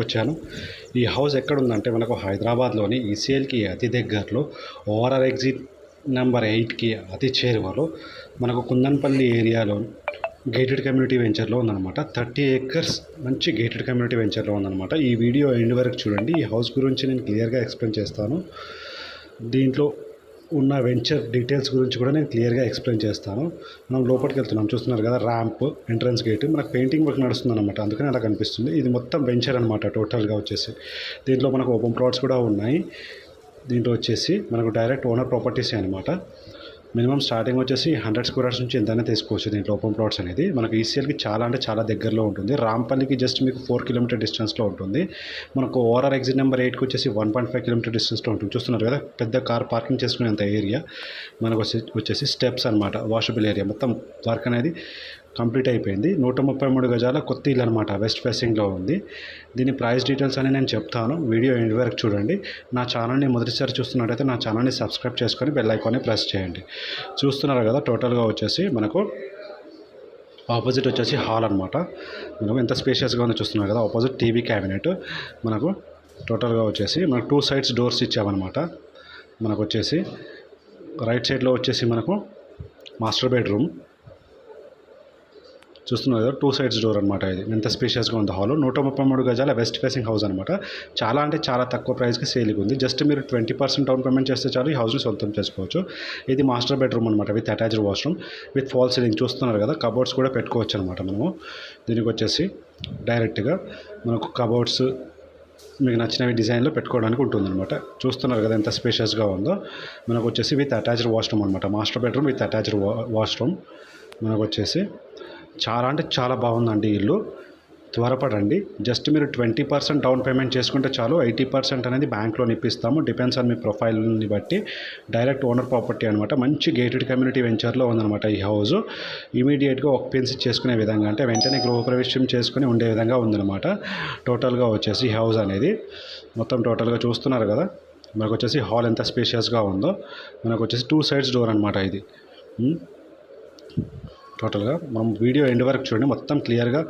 వచ్చాను. ఈ హౌస్ ఎక్కడుందంటే మనకు హైదరాబాద్లోని ఈసీఎల్కి అతి దగ్గరలో ఓఆర్ఆర్ ఎగ్జిట్ నెంబర్ 8కి అతి చేరువలో మనకు కుందన్పల్లి ఏరియాలో గేటెడ్ కమ్యూనిటీ వెంచర్లో ఉందన్నమాట. 30 acres మంచి గేటెడ్ కమ్యూనిటీ వెంచర్లో ఉందన్నమాట. ఈ వీడియో ఎండ్ వరకు చూడండి. ఈ హౌస్ గురించి నేను క్లియర్గా ఎక్స్ప్లెయిన్ చేస్తాను. దీంట్లో ఉన్న వెంచర్ డీటెయిల్స్ గురించి కూడా నేను క్లియర్గా ఎక్స్ప్లెయిన్ చేస్తాను. మనం లోపలికి వెళ్తున్నాం, చూస్తున్నారు కదా, ర్యాంప్, ఎంట్రన్స్ గేట్, మనకు పెయింటింగ్ వర్క్ నడుస్తుంది అనమాట, అందుకని అలా కనిపిస్తుంది. ఇది మొత్తం వెంచర్ అనమాట టోటల్గా వచ్చేసి. దీంట్లో మనకు ఓపెన్ ప్లాట్స్ కూడా ఉన్నాయి. దీంట్లో వచ్చేసి మనకు డైరెక్ట్ ఓనర్ ప్రాపర్టీసే అనమాట. మినిమం స్టార్టింగ్ వచ్చేసి 100 square yards నుంచి ఎంతైనా తీసుకోవచ్చు. దీంట్లో ఓపెన్ ప్లాట్స్ అనేది మనకు ఈసీఎల్కి చాలా అంటే చాలా దగ్గరలో ఉంటుంది. రాంపల్లికి జస్ట్ మీకు 4 km డిస్టెన్స్లో ఉంటుంది. మనకు ఓఆర్ఆర్ ఎగ్జిట్ నెంబర్ 8కి వచ్చేసి 1.5 km డిస్టెన్స్లో ఉంటుంది. చూస్తున్నారు కదా, పెద్ద కార్ పార్కింగ్ చేసుకునేంత ఏరియా. మనకు వచ్చేసి స్టెప్స్ అనమాట, వాషబుల్ ఏరియా. మొత్తం వర్క్ అనేది కంప్లీట్ అయిపోయింది. 133 గజాల కొత్త ఇల్లు అనమాట, వెస్ట్ ఫేసింగ్లో ఉంది. దీని ప్రైస్ డీటెయిల్స్ అని నేను చెప్తాను, వీడియో ఎండ్ వరకు చూడండి. నా ఛానల్ని మొదటిసారి చూస్తున్నట్టయితే నా ఛానల్ని సబ్స్క్రైబ్ చేసుకొని బెల్ ఐకాన్ని ప్రెస్ చేయండి. చూస్తున్నారు కదా, టోటల్గా వచ్చేసి మనకు ఆపోజిట్ వచ్చేసి హాల్ అనమాట. మనకు ఎంత స్పేషియస్గా ఉందో చూస్తున్నారు కదా. Opposite TV cabinet. మనకు టోటల్గా వచ్చేసి మనకు 2 sides డోర్స్ ఇచ్చామన్నమాట. మనకు వచ్చేసి రైట్ సైడ్లో వచ్చేసి మనకు మాస్టర్ బెడ్రూమ్. చూస్తున్నారు కదా, 2 sides డోర్ అనమాట. ఇది ఎంత స్పేషియస్గా ఉంది హాల్. 133 గజాల వెస్ట్ ఫేసింగ్ హౌస్ అనమాట. చాలా అంటే చాలా తక్కువ ప్రైస్కి సేల్కి ఉంది. జస్ట్ మీరు 20% డౌన్ పేమెంట్ చేస్తే చాలు ఈ హౌస్ని సొంతం చేసుకోవచ్చు. ఇది మాస్టర్ బెడ్రూమ్ అనమాట, with attached washroom, with fall ceiling. చూస్తున్నారు కదా, కబోర్డ్స్ కూడా పెట్టుకోవచ్చు అనమాట మనము. దీనికి వచ్చేసి డైరెక్ట్గా మనకు కబోర్డ్స్ మీకు నచ్చినవి డిజైన్లో పెట్టుకోవడానికి ఉంటుందన్నమాట. చూస్తున్నారు కదా ఎంత స్పేషియస్గా ఉందో. మనకు వచ్చేసి విత్ అటాచ్డ్ వాష్రూమ్ అనమాట. Master bedroom with attached washroom. మనకు వచ్చేసి చాలా అంటే చాలా బాగుందండి ఇల్లు. త్వరపడండి. జస్ట్ మీరు 20% డౌన్ పేమెంట్ చేసుకుంటే చాలు. 80% అనేది బ్యాంక్లో ఇప్పిస్తాము. డిపెండ్స్ ఆన్ మీ ప్రొఫైల్ని బట్టి. డైరెక్ట్ ఓనర్ ప్రాపర్టీ అనమాట. మంచి గేటెడ్ కమ్యూనిటీ వెంచర్లో ఉందన్నమాట ఈ హౌస్. ఇమీడియట్గా ఆక్యుపెన్సీ చేసుకునే విధంగా, అంటే వెంటనే గృహప్రవేశం చేసుకుని ఉండే విధంగా ఉందన్నమాట. టోటల్గా వచ్చేసి హౌస్ అనేది మొత్తం టోటల్గా చూస్తున్నారు కదా. మనకు వచ్చేసి హాల్ ఎంత స్పేషియస్గా ఉందో. మనకు వచ్చేసి 2 sides డోర్ అనమాట ఇది. టోటల్గా మనం వీడియో ఎండ్ వరకు చూడండి, మొత్తం క్లియర్గా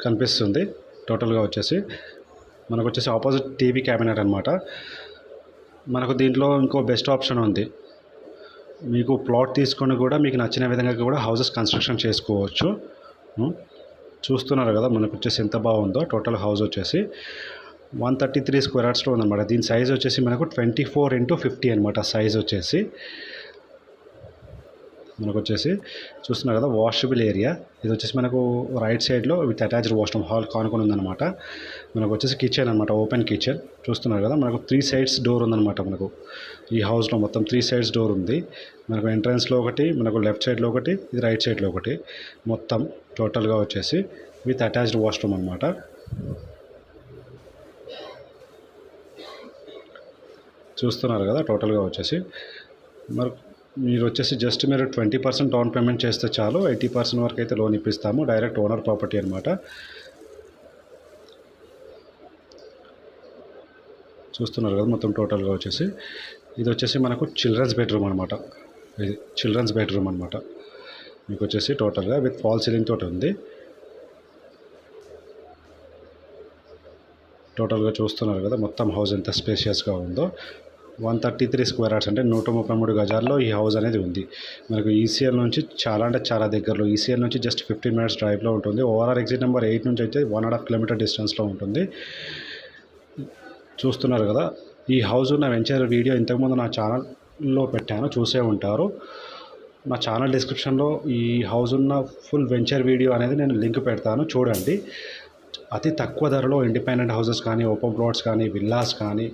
కనిపిస్తుంది. టోటల్గా వచ్చేసి మనకు వచ్చేసి ఆపోజిట్ టీవీ క్యాబినెట్ అనమాట. మనకు దీంట్లో ఇంకో బెస్ట్ ఆప్షన్ ఉంది. మీకు ప్లాట్ తీసుకొని కూడా మీకు నచ్చిన విధంగా కూడా హౌసెస్ కన్స్ట్రక్షన్ చేసుకోవచ్చు. చూస్తున్నారు కదా, మనకు వచ్చేసి ఎంత బాగుందో. టోటల్ హౌస్ వచ్చేసి 133 square yardsలో ఉందన్నమాట. దీని సైజ్ వచ్చేసి మనకు 24x50 అనమాట సైజ్ వచ్చేసి. మనకు వచ్చేసి చూస్తున్నారు కదా, వాషబుల్ ఏరియా. ఇది వచ్చేసి మనకు రైట్ సైడ్లో విత్ అటాచ్డ్ వాష్రూమ్, హాల్ కానుకొని ఉందన్నమాట. మనకు వచ్చేసి కిచెన్ అనమాట, ఓపెన్ కిచెన్. చూస్తున్నారు కదా, మనకు 3 sides డోర్ ఉందన్నమాట. మనకు ఈ హౌస్లో మొత్తం 3 sides డోర్ ఉంది. మనకు ఎంట్రన్స్లో ఒకటి, మనకు లెఫ్ట్ సైడ్లో ఒకటి, ఇది రైట్ సైడ్లో ఒకటి. మొత్తం టోటల్గా వచ్చేసి విత్ అటాచ్డ్ వాష్రూమ్ అనమాట. చూస్తున్నారు కదా, టోటల్గా వచ్చేసి మీరు వచ్చేసి జస్ట్ మీరు 20% డౌన్ పేమెంట్ చేస్తే చాలు. 80% వరకు అయితే లోన్ ఇప్పిస్తాము. డైరెక్ట్ ఓనర్ ప్రాపర్టీ అనమాట. చూస్తున్నారు కదా, మొత్తం టోటల్గా వచ్చేసి ఇది వచ్చేసి మనకు చిల్డ్రన్స్ బెడ్రూమ్ అనమాట. ఇది చిల్డ్రన్స్ బెడ్రూమ్ అనమాట. మీకు వచ్చేసి టోటల్గా విత్ ఫాల్ సీలింగ్ తోటి ఉంది. టోటల్గా చూస్తున్నారు కదా, మొత్తం హౌస్ ఎంత స్పేషియస్గా ఉందో. 133 square yards అంటే 133 గజాల్లో ఈ హౌస్ అనేది ఉంది. మనకు ఈసీఎల్ నుంచి చాలా అంటే చాలా దగ్గరలో, ఈసీఎల్ నుంచి జస్ట్ 15 minutes డ్రైవ్లో ఉంటుంది. ఓఆర్ఆర్ ఎగ్జిట్ నెంబర్ 8 నుంచి అయితే 1.5 km డిస్టెన్స్లో ఉంటుంది. చూస్తున్నారు కదా, ఈ హౌస్ ఉన్న వెంచర్ వీడియో ఇంతకుముందు నా ఛానల్లో పెట్టాను, చూసే ఉంటారు. నా ఛానల్ డిస్క్రిప్షన్లో ఈ హౌస్ ఉన్న ఫుల్ వెంచర్ వీడియో అనేది నేను లింక్ పెడతాను, చూడండి. అతి తక్కువ ధరలో ఇండిపెండెంట్ హౌసెస్ కానీ, ఓపెన్ ప్లాట్స్ కానీ, విల్లాస్ కానీ,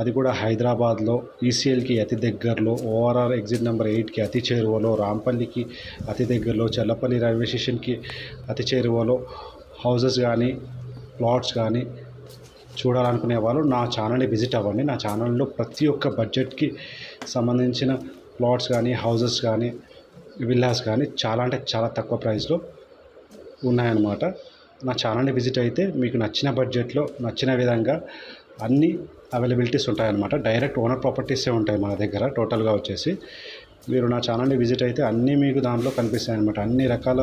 అది కూడా హైదరాబాద్లో ఈసీఎల్కి అతి దగ్గరలో, ఓఆర్ఆర్ ఎగ్జిట్ నెంబర్ 8కి అతి చేరువలో, రాంపల్లికి అతి దగ్గరలో, చల్లపల్లి రైల్వే స్టేషన్కి అతి చేరువలో హౌసెస్ కానీ, ప్లాట్స్ కానీ చూడాలనుకునే వాళ్ళు నా ఛానల్ని విజిట్ అవ్వండి. నా ఛానల్లో ప్రతి ఒక్క బడ్జెట్కి సంబంధించిన ప్లాట్స్ కానీ, హౌసెస్ కానీ, విల్లాస్ కానీ చాలా అంటే చాలా తక్కువ ప్రైస్లో ఉన్నాయన్నమాట. నా ఛానల్ని విజిట్ అయితే మీకు నచ్చిన బడ్జెట్లో, నచ్చిన విధంగా అన్ని అవైలబిలిటీస్ ఉంటాయన్నమాట. డైరెక్ట్ ఓనర్ ప్రాపర్టీసే ఉంటాయి మన దగ్గర. టోటల్గా వచ్చేసి మీరు నా ఛానల్ని విజిట్ అయితే అన్నీ మీకు దాంట్లో కనిపిస్తాయి అనమాట. అన్ని రకాల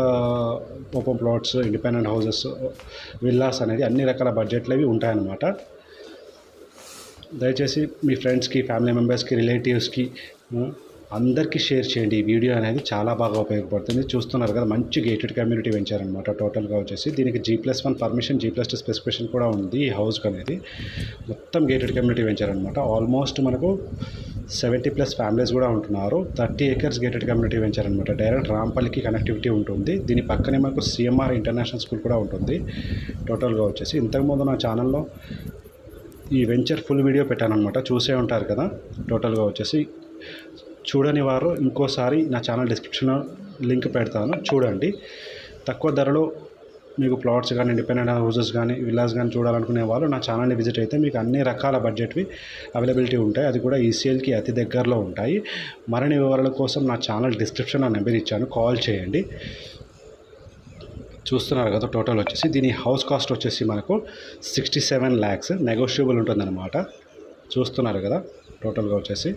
open plots, independent houses, villas అనేది అన్ని రకాల బడ్జెట్లు అవి ఉంటాయన్నమాట. దయచేసి మీ ఫ్రెండ్స్కి, ఫ్యామిలీ మెంబర్స్కి, రిలేటివ్స్కి అందరికీ షేర్ చేయండి. ఈ వీడియో అనేది చాలా బాగా ఉపయోగపడుతుంది. చూస్తున్నారు కదా, మంచి గేటెడ్ కమ్యూనిటీ పెంచారనమాట. టోటల్గా వచ్చేసి దీనికి G+1 పర్మిషన్, G+2 స్పెసిఫికేషన్ కూడా ఉంది ఈ హౌస్కి అనేది. మొత్తం గేటెడ్ కమ్యూనిటీ పెంచారనమాట. ఆల్మోస్ట్ మనకు 70+ ఫ్యామిలీస్ కూడా ఉంటున్నారు. 30 acres గేటెడ్ కమ్యూనిటీ పెంచారనమాట. డైరెక్ట్ రాంపల్లికి కనెక్టివిటీ ఉంటుంది. దీని పక్కనే మనకు CMR ఇంటర్నేషనల్ స్కూల్ కూడా ఉంటుంది. టోటల్గా వచ్చేసి ఇంతకుముందు నా ఛానల్లో ఈ వెంచర్ ఫుల్ వీడియో పెట్టానమాట, చూసే ఉంటారు కదా. టోటల్గా వచ్చేసి చూడని వారు ఇంకోసారి నా ఛానల్ డిస్క్రిప్షన్లో లింక్ పెడతాను, చూడండి. తక్కువ ధరలో మీకు ప్లాట్స్ కానీ, ఇండిపెండెంట్ హౌసెస్ కానీ, విల్లాస్ కానీ చూడాలనుకునే వాళ్ళు నా ఛానల్ని విజిట్ అయితే మీకు అన్ని రకాల బడ్జెట్వి అవైలబిలిటీ ఉంటాయి. అది కూడా ఈసీఎల్కి అతి దగ్గరలో ఉంటాయి. మరిన్ని వివరాల కోసం నా ఛానల్ డిస్క్రిప్షన్లో నెంబర్ ఇచ్చాను, కాల్ చేయండి. చూస్తున్నారు కదా, టోటల్ వచ్చేసి దీని హౌస్ కాస్ట్ వచ్చేసి మనకు 67 lakhs, నెగోషియబుల్ ఉంటుందన్నమాట. చూస్తున్నారు కదా, టోటల్గా వచ్చేసి